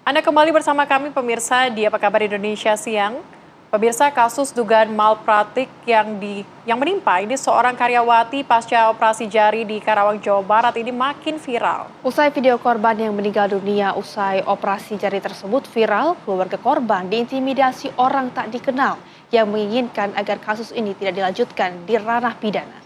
Anda kembali bersama kami pemirsa di Apa Kabar Indonesia Siang. Pemirsa, kasus dugaan malpraktik yang menimpa ini seorang karyawati pasca operasi jari di Karawang, Jawa Barat ini makin viral. Usai video korban yang meninggal dunia usai operasi jari tersebut viral, keluarga korban diintimidasi orang tak dikenal yang menginginkan agar kasus ini tidak dilanjutkan di ranah pidana.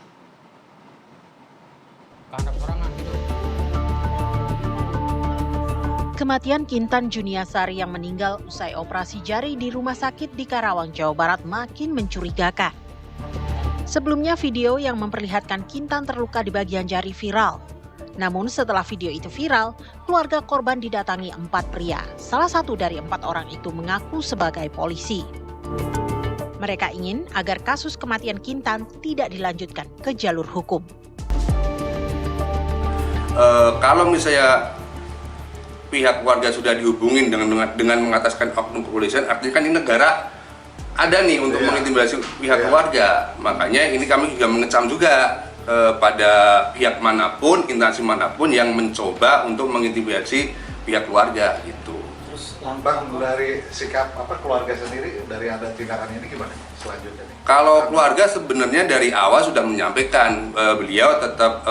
Kematian Kintan Juniasari yang meninggal usai operasi jari di rumah sakit di Karawang, Jawa Barat makin mencurigakan. Sebelumnya video yang memperlihatkan Kintan terluka di bagian jari viral. Namun setelah video itu viral, keluarga korban didatangi 4 pria. Salah satu dari 4 orang itu mengaku sebagai polisi. Mereka ingin agar kasus kematian Kintan tidak dilanjutkan ke jalur hukum. Kalau misalnya pihak keluarga sudah dihubungin dengan mengataskan oknum kepolisian, artinya kan ini negara ada nih untuk mengintimidasi pihak keluarga. Makanya ini kami juga mengecam juga pada pihak manapun, instansi manapun yang mencoba untuk mengintimidasi pihak keluarga gitu. Terus Bang, dari sikap keluarga sendiri dari ada tindakan ini gimana selanjutnya nih? Kalau keluarga sebenarnya dari awal sudah menyampaikan beliau tetap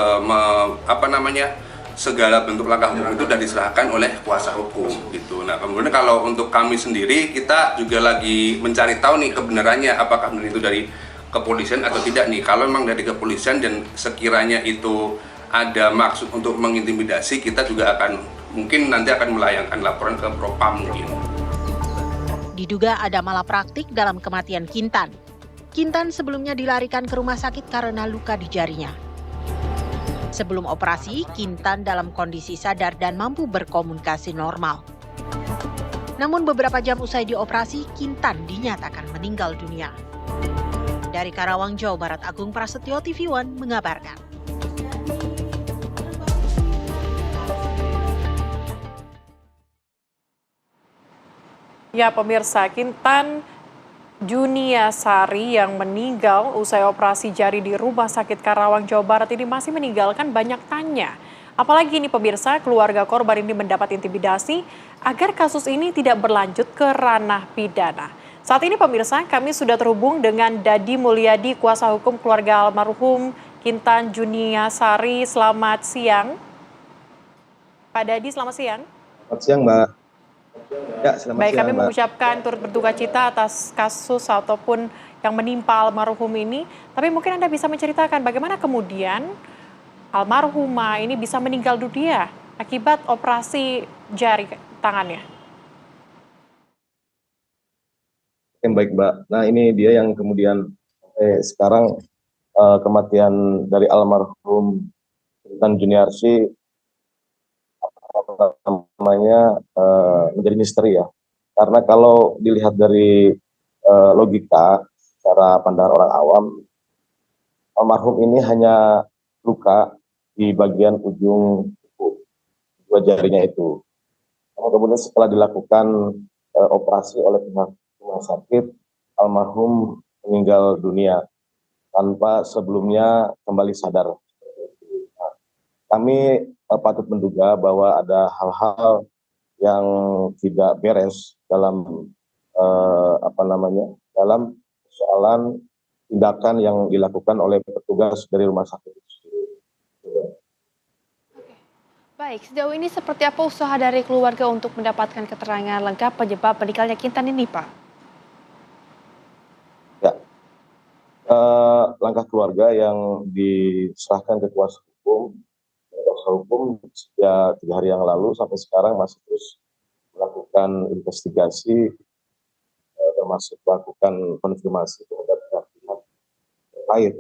segala bentuk langkah hukum itu sudah diserahkan oleh kuasa hukum gitu. Nah, kemudian kalau untuk kami sendiri kita juga lagi mencari tahu nih kebenarannya apakah benar itu dari kepolisian atau tidak nih. Kalau memang dari kepolisian dan sekiranya itu ada maksud untuk mengintimidasi, kita juga mungkin nanti akan melayangkan laporan ke Propam mungkin. Diduga ada malapraktik dalam kematian Kintan. Kintan sebelumnya dilarikan ke rumah sakit karena luka di jarinya. Sebelum operasi, Kintan dalam kondisi sadar dan mampu berkomunikasi normal. Namun beberapa jam usai dioperasi, Kintan dinyatakan meninggal dunia. Dari Karawang, Jawa Barat, Agung Prasetyo, TV One mengabarkan. Ya pemirsa, Kintan Juniasari yang meninggal usai operasi jari di Rumah Sakit Karawang, Jawa Barat ini masih meninggalkan banyak tanya. Apalagi ini pemirsa, keluarga korban ini mendapat intimidasi agar kasus ini tidak berlanjut ke ranah pidana. Saat ini pemirsa, kami sudah terhubung dengan Dadi Mulyadi, kuasa hukum keluarga almarhum Kintan Juniasari. Selamat siang. Pak Dadi, selamat siang. Selamat siang, Mbak. Ya, selamat Baik, siang, kami Mbak. mengucapkan turut berduka cita atas kasus ataupun yang menimpa almarhum ini. Tapi mungkin Anda bisa menceritakan bagaimana kemudian almarhumah ini bisa meninggal dunia akibat operasi jari tangannya. Oke, baik, Mbak. Nah, ini dia yang kemudian sekarang kematian dari almarhum Kintan Juniarsi menjadi misteri ya. Karena kalau dilihat dari logika secara pandangan orang awam, almarhum ini hanya luka di bagian ujung dua jarinya itu. Kemudian setelah dilakukan operasi oleh pihak rumah sakit, almarhum meninggal dunia tanpa sebelumnya kembali sadar. Nah, kami patut menduga bahwa ada hal-hal yang tidak beres dalam dalam persoalan tindakan yang dilakukan oleh petugas dari rumah sakit itu sendiri. Baik, sejauh ini seperti apa usaha dari keluarga untuk mendapatkan keterangan lengkap penyebab meninggalnya Kintan ini, Pak? Ya, langkah keluarga yang diserahkan ke kuasa hukum sejak 3 hari yang lalu sampai sekarang masih terus melakukan investigasi, termasuk melakukan konfirmasi terhadap pihak terkait.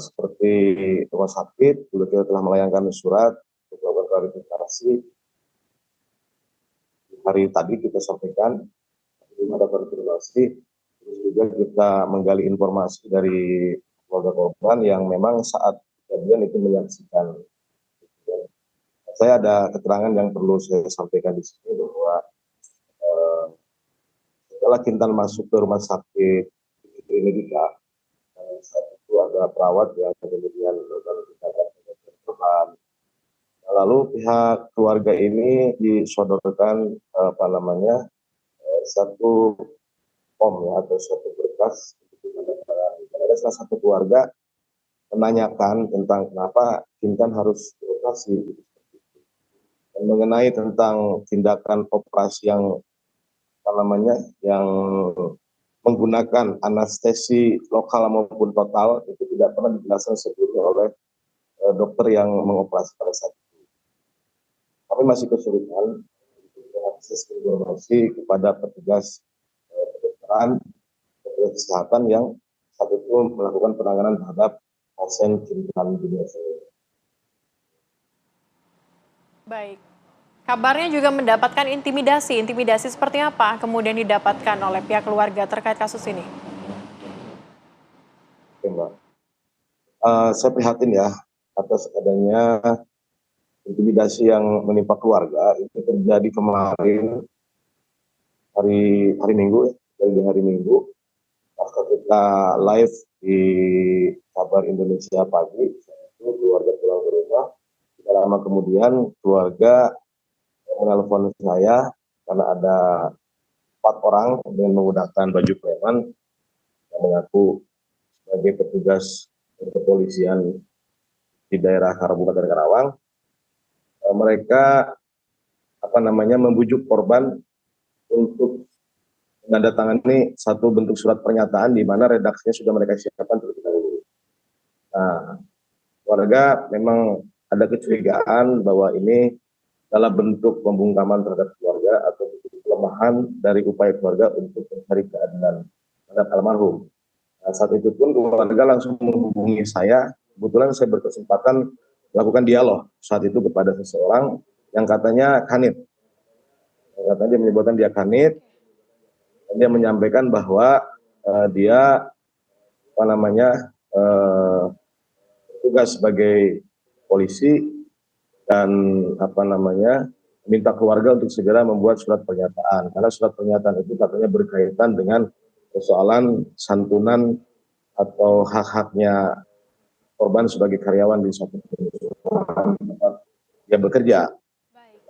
Seperti rumah sakit juga kita telah melayangkan surat untuk melakukan klarifikasi. Hari tadi kita sampaikan belum ada konfirmasi, terus juga kita menggali informasi dari keluarga korban yang memang saat kejadian itu menyaksikan. Saya ada keterangan yang perlu saya sampaikan di sini bahwa setelah Kintan masuk ke rumah sakit Medika, saat itu ada perawat yang kemudian melakukan tindakan korban, Lalu pihak keluarga ini disodorkan satu form ya, atau satu berkas. Ada salah satu keluarga menanyakan tentang kenapa Kintan harus dioperasi, dan mengenai tentang tindakan operasi yang menggunakan anestesi lokal maupun total itu tidak pernah dijelaskan sebelumnya oleh dokter yang mengoperasi pada saat itu. Kami masih kesulitan untuk mengakses informasi kepada petugas kedokteran, petugas kesehatan yang saat itu melakukan penanganan terhadap pasien Kintan Juniasari. Baik. Kabarnya juga mendapatkan intimidasi. Intimidasi seperti apa kemudian didapatkan oleh pihak keluarga terkait kasus ini? Oke, Mbak. Saya prihatin ya atas adanya intimidasi yang menimpa keluarga. Itu terjadi kemarin hari Minggu, hari Minggu. Pas ketika live di Kabar Indonesia Pagi, itu keluarga pulang ke rumah. Tidak lama kemudian keluarga menelpon saya karena ada 4 orang dengan menggunakan baju preman yang mengaku sebagai petugas kepolisian di daerah Kabupaten Karawang. Mereka membujuk korban untuk menandatangani satu bentuk surat pernyataan di mana redaksinya sudah mereka siapkan terlebih dahulu. Nah, warga memang ada kecurigaan bahwa ini adalah bentuk pembungkaman terhadap keluarga atau kelemahan dari upaya keluarga untuk mencari keadilan terhadap almarhum. Nah, saat itu pun keluarga langsung menghubungi saya. Kebetulan saya berkesempatan melakukan dialog saat itu kepada seseorang yang katanya kanit. Katanya dia menyebutkan dia kanit. Dan dia menyampaikan bahwa dia tugas sebagai polisi dan minta keluarga untuk segera membuat surat pernyataan, karena surat pernyataan itu katanya berkaitan dengan persoalan santunan atau hak-haknya korban sebagai karyawan di suatu perusahaan tempat dia bekerja.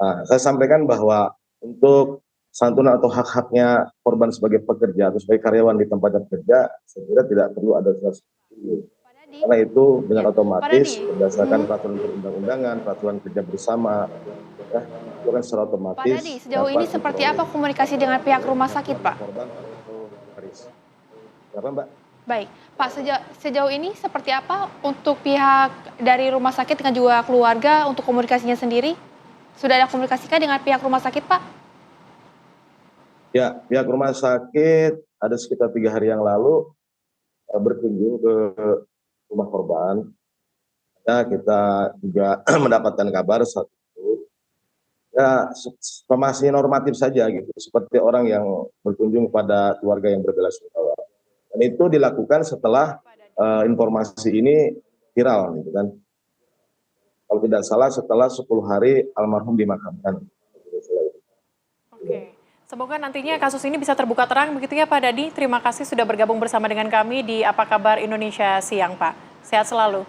Nah, saya sampaikan bahwa untuk santunan atau hak-haknya korban sebagai pekerja atau sebagai karyawan di tempatnya bekerja, saya kira tidak perlu ada surat itu. Karena itu dengan otomatis berdasarkan peraturan perundang-undangan, peraturan kerja bersama, itu kan secara otomatis. Pak Dadi, sejauh ini seperti apa komunikasi dengan pihak rumah sakit, Pak? Apa, Mbak? Baik, Pak, sejauh ini seperti apa untuk pihak dari rumah sakit dengan juga keluarga untuk komunikasinya sendiri? Sudah ada komunikasikan dengan pihak rumah sakit, Pak? Ya, pihak rumah sakit ada sekitar 3 hari yang lalu berkunjung ke rumah korban. Ya, kita juga mendapatkan kabar saat itu. Ya, masih normatif saja gitu, seperti orang yang berkunjung pada keluarga yang berbelasungkawa. Dan itu dilakukan setelah informasi ini viral, gitu kan. Kalau tidak salah setelah 10 hari almarhum dimakamkan. Oke. Semoga nantinya kasus ini bisa terbuka terang begitu ya Pak Dadi. Terima kasih sudah bergabung bersama dengan kami di Apa Kabar Indonesia Siang, Pak. Sehat selalu.